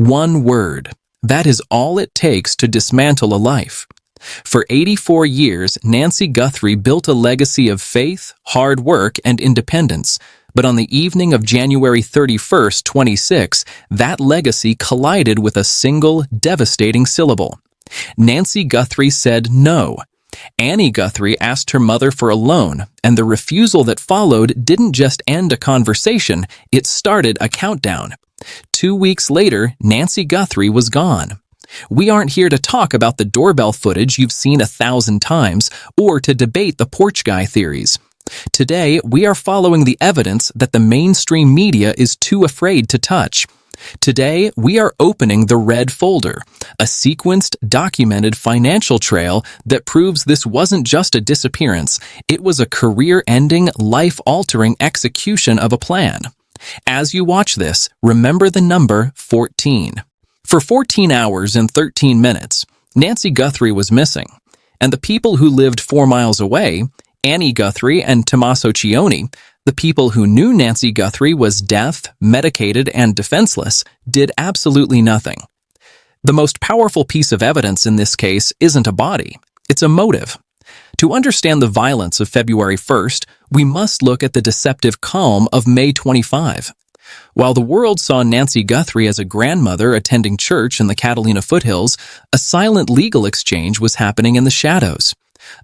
One word. That is all it takes to dismantle a life. For 84 years, Nancy Guthrie built a legacy of faith, hard work, and independence. But on the evening of January 31st, 26, that legacy collided with a single, devastating syllable. Nancy Guthrie said no. Annie Guthrie asked her mother for a loan, and the refusal that followed didn't just end a conversation, it started a countdown. 2 weeks later, Nancy Guthrie was gone. We aren't here to talk about the doorbell footage you've seen 1,000 times or to debate the porch guy theories. Today, we are following the evidence that the mainstream media is too afraid to touch. Today, we are opening the red folder, a sequenced, documented financial trail that proves this wasn't just a disappearance, it was a career-ending, life-altering execution of a plan. As you watch this, remember the number 14. For 14 hours and 13 minutes, Nancy Guthrie was missing, and the people who lived 4 miles away, Annie Guthrie and Tommaso Cioni, the people who knew Nancy Guthrie was deaf, medicated, and defenseless, did absolutely nothing. The most powerful piece of evidence in this case isn't a body, it's a motive. To understand the violence of February 1st, we must look at the deceptive calm of May 25. While the world saw Nancy Guthrie as a grandmother attending church in the Catalina foothills, a silent legal exchange was happening in the shadows.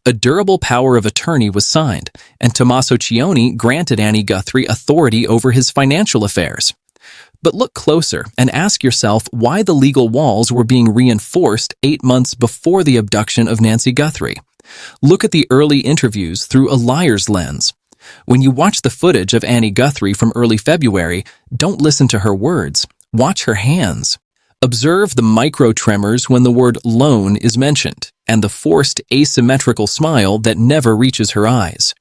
A durable power of attorney was signed, and Tommaso Cioni granted Annie Guthrie authority over his financial affairs. But look closer and ask yourself why the legal walls were being reinforced 8 months before the abduction of Nancy Guthrie. Look at the early interviews through a liar's lens. When you watch the footage of Annie Guthrie from early February, don't listen to her words. Watch her hands. Observe the micro-tremors when the word loan is mentioned, and the forced asymmetrical smile that never reaches her eyes.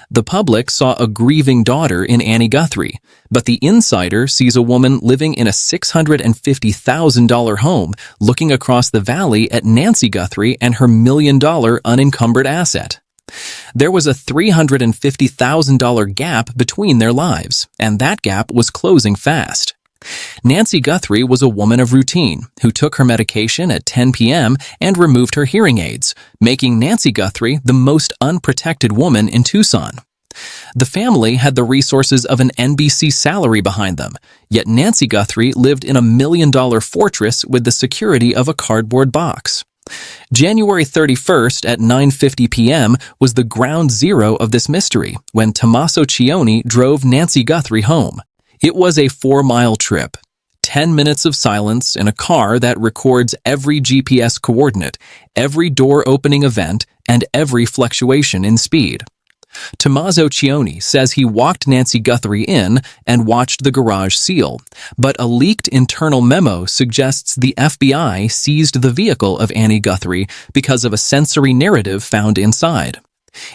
The public saw a grieving daughter in Annie Guthrie, but the insider sees a woman living in a $650,000 home looking across the valley at Nancy Guthrie and her $1 million unencumbered asset. There was a $350,000 gap between their lives, and that gap was closing fast. Nancy Guthrie was a woman of routine who took her medication at 10 p.m. and removed her hearing aids, making Nancy Guthrie the most unprotected woman in Tucson. The family had the resources of an NBC salary behind them, yet Nancy Guthrie lived in a $1 million fortress with the security of a cardboard box. January 31st at 9:50 p.m. was the ground zero of this mystery when Tommaso Cioni drove Nancy Guthrie home. It was a 4-mile trip, 10 minutes of silence in a car that records every GPS coordinate, every door-opening event, and every fluctuation in speed. Tommaso Cioni says he walked Nancy Guthrie in and watched the garage seal, but a leaked internal memo suggests the FBI seized the vehicle of Annie Guthrie because of a sensory narrative found inside.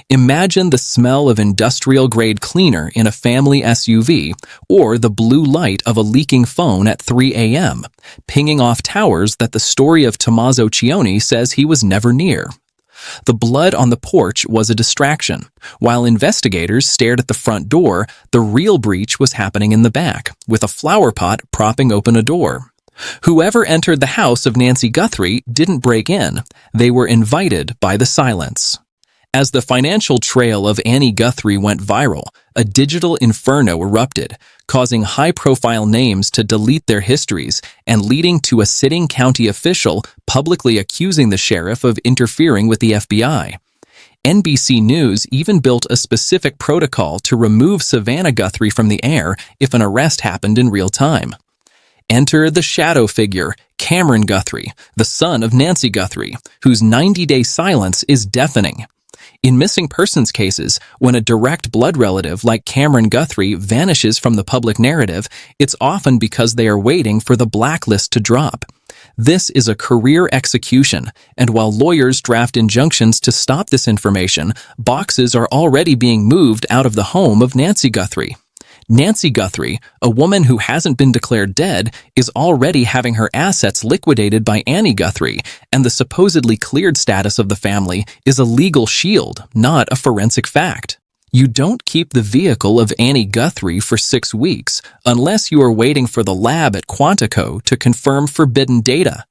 Imagine the smell of industrial-grade cleaner in a family SUV, or the blue light of a leaking phone at 3 a.m., pinging off towers that the story of Tommaso Cioni says he was never near. The blood on the porch was a distraction. While investigators stared at the front door, the real breach was happening in the back, with a flower pot propping open a door. Whoever entered the house of Nancy Guthrie didn't break in. They were invited by the silence. As the financial trail of Annie Guthrie went viral, a digital inferno erupted, causing high-profile names to delete their histories and leading to a sitting county official publicly accusing the sheriff of interfering with the FBI. NBC News even built a specific protocol to remove Savannah Guthrie from the air if an arrest happened in real time. Enter the shadow figure, Cameron Guthrie, the son of Nancy Guthrie, whose 90-day silence is deafening. In missing persons cases, when a direct blood relative like Cameron Guthrie vanishes from the public narrative, it's often because they are waiting for the blacklist to drop. This is a career execution, and while lawyers draft injunctions to stop this information, boxes are already being moved out of the home of Nancy Guthrie. Nancy Guthrie, a woman who hasn't been declared dead, is already having her assets liquidated by Annie Guthrie, and the supposedly cleared status of the family is a legal shield, not a forensic fact. You don't keep the vehicle of Annie Guthrie for 6 weeks unless you are waiting for the lab at Quantico to confirm forbidden data.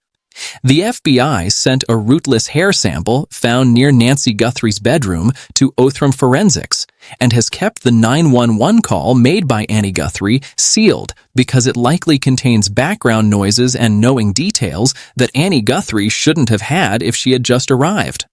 The FBI sent a rootless hair sample found near Nancy Guthrie's bedroom to Othram Forensics and has kept the 911 call made by Annie Guthrie sealed because it likely contains background noises and knowing details that Annie Guthrie shouldn't have had if she had just arrived.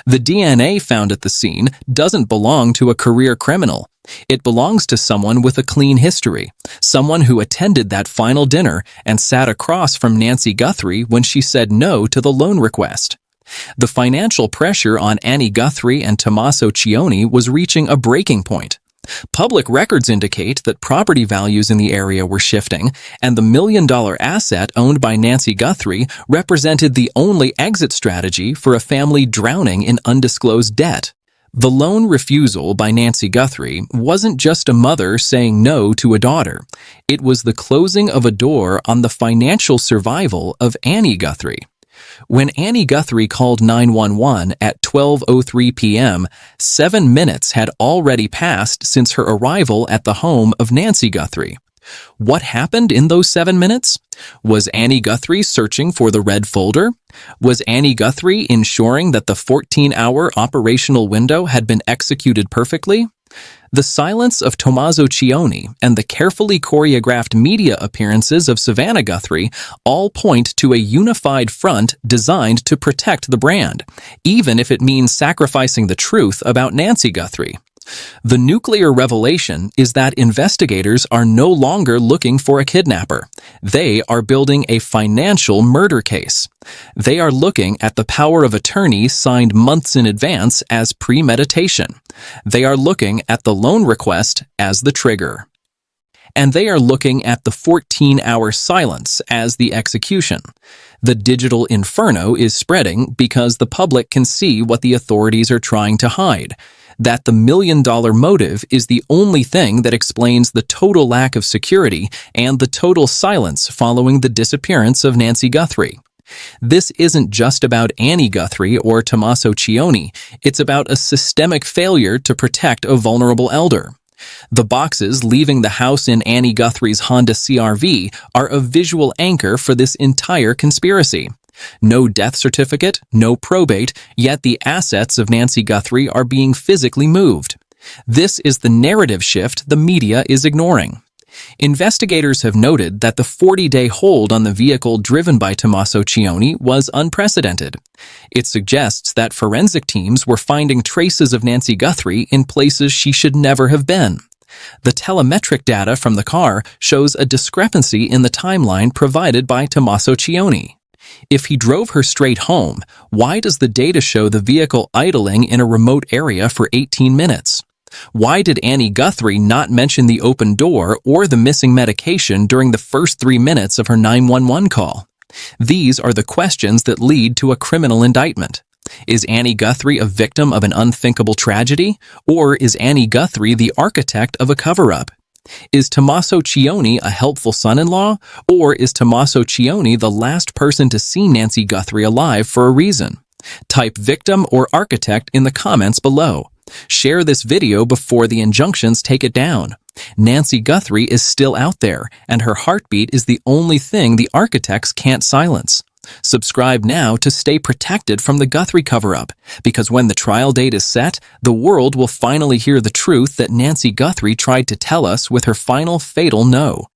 The DNA found at the scene doesn't belong to a career criminal. It belongs to someone with a clean history, someone who attended that final dinner and sat across from Nancy Guthrie when she said no to the loan request. The financial pressure on Annie Guthrie and Tommaso Cioni was reaching a breaking point. Public records indicate that property values in the area were shifting, and the million-dollar asset owned by Nancy Guthrie represented the only exit strategy for a family drowning in undisclosed debt. The loan refusal by Nancy Guthrie wasn't just a mother saying no to a daughter. It was the closing of a door on the financial survival of Annie Guthrie. When Annie Guthrie called 911 at 12:03 p.m., 7 minutes had already passed since her arrival at the home of Nancy Guthrie. What happened in those 7 minutes? Was Annie Guthrie searching for the red folder? Was Annie Guthrie ensuring that the 14-hour operational window had been executed perfectly? The silence of Tommaso Cioni and the carefully choreographed media appearances of Savannah Guthrie all point to a unified front designed to protect the brand, even if it means sacrificing the truth about Nancy Guthrie. The nuclear revelation is that investigators are no longer looking for a kidnapper. They are building a financial murder case. They are looking at the power of attorney signed months in advance as premeditation. They are looking at the loan request as the trigger. And they are looking at the 14-hour silence as the execution. The digital inferno is spreading because the public can see what the authorities are trying to hide. That the million-dollar motive is the only thing that explains the total lack of security and the total silence following the disappearance of Nancy Guthrie. This isn't just about Annie Guthrie or Tommaso Cioni. It's about a systemic failure to protect a vulnerable elder. The boxes leaving the house in Annie Guthrie's Honda CR-V are a visual anchor for this entire conspiracy. No death certificate, no probate, yet the assets of Nancy Guthrie are being physically moved. This is the narrative shift the media is ignoring. Investigators have noted that the 40-day hold on the vehicle driven by Tommaso Cioni was unprecedented. It suggests that forensic teams were finding traces of Nancy Guthrie in places she should never have been. The telemetric data from the car shows a discrepancy in the timeline provided by Tommaso Cioni. If he drove her straight home, why does the data show the vehicle idling in a remote area for 18 minutes? Why did Annie Guthrie not mention the open door or the missing medication during the first 3 minutes of her 911 call? These are the questions that lead to a criminal indictment. Is Annie Guthrie a victim of an unthinkable tragedy, or is Annie Guthrie the architect of a cover-up? Is Tommaso Cioni a helpful son-in-law, or is Tommaso Cioni the last person to see Nancy Guthrie alive for a reason? Type victim or architect in the comments below. Share this video before the injunctions take it down. Nancy Guthrie is still out there, and her heartbeat is the only thing the architects can't silence. Subscribe now to stay protected from the Guthrie cover-up, because when the trial date is set, the world will finally hear the truth that Nancy Guthrie tried to tell us with her final fatal no.